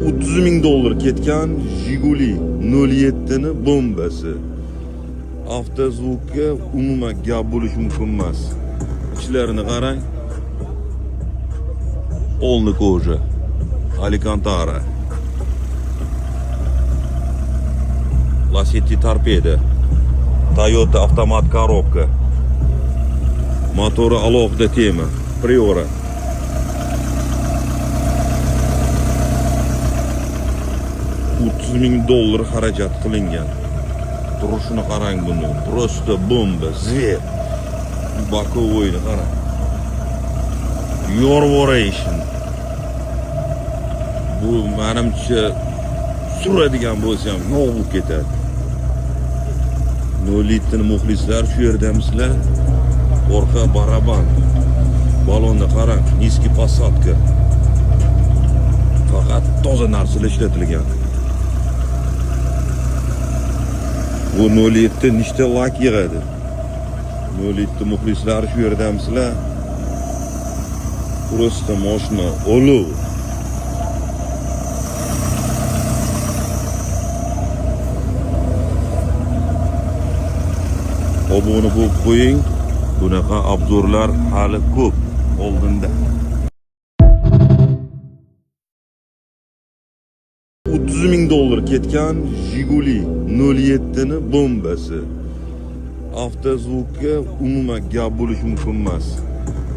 $30,000 ketgan Jiguli 07 ni bombasi. Avtozavodga umuman gap bo'lish mumkin emas. Ichlarini qarang. Polni koja. Alcantara. Lasetti torpeda. Toyota avtomat коробка. Motori alohida tema. Priora. $30,000 xarajat qilingan. Turishini qarang buni. Просто bomba, zver. Bakovoyni qarang. Yorvoration. Bu menimcha suradigan bo'lsam yo'q bo'lib ketadi. 07 ni muxlislar shu yerdamisizlar? Orqa baraban. Balonni qarang, niski посадка. Faqat toza narsalar ishlatilgan. Bu 07 nechta lak yig'adi? 07 muxlislar shu yerdamisizlar? Просто mashina olov. Obuna bo'lib qo'ying. Bunaqa obzorlar hali ko'p oldinda. $30,000 ketgan Jiguli 07 ni bombasi. Avtozavodga umuman gap bo'lish mumkin emas.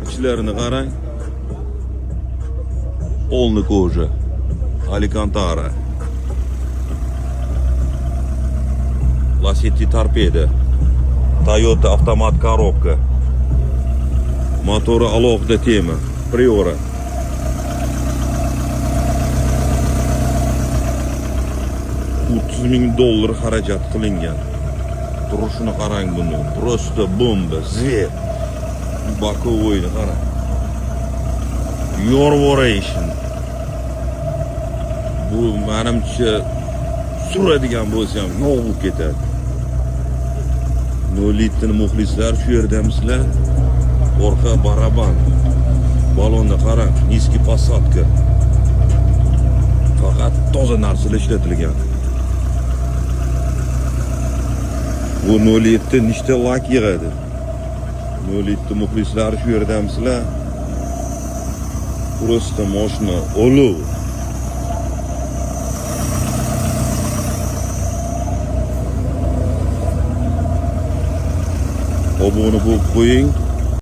Ichlarini qarang. Polni koja. Alcantara. Lasetti torpeda. Toyota avtomat коробка. Motori alohida tema. Priora. $30,000 xarajat qilingan. Turishini qarang buni. Просто bomba, zver. Bakovoyni qarang. Yorvoration. Bu menimcha suradigan bo'lsam yo'q bo'lib ketadi. 07 ni muxlislar shu yerdamisizlar? Orqa baraban. Balonni qarang, niski посадка. Faqat toza narsalar ishlatilgan. Bu 07 nechta lak yig'adi? 07 muxlislar shu yerdamisizlar? Просто mashina olov. Obuna bo'lib qo'ying.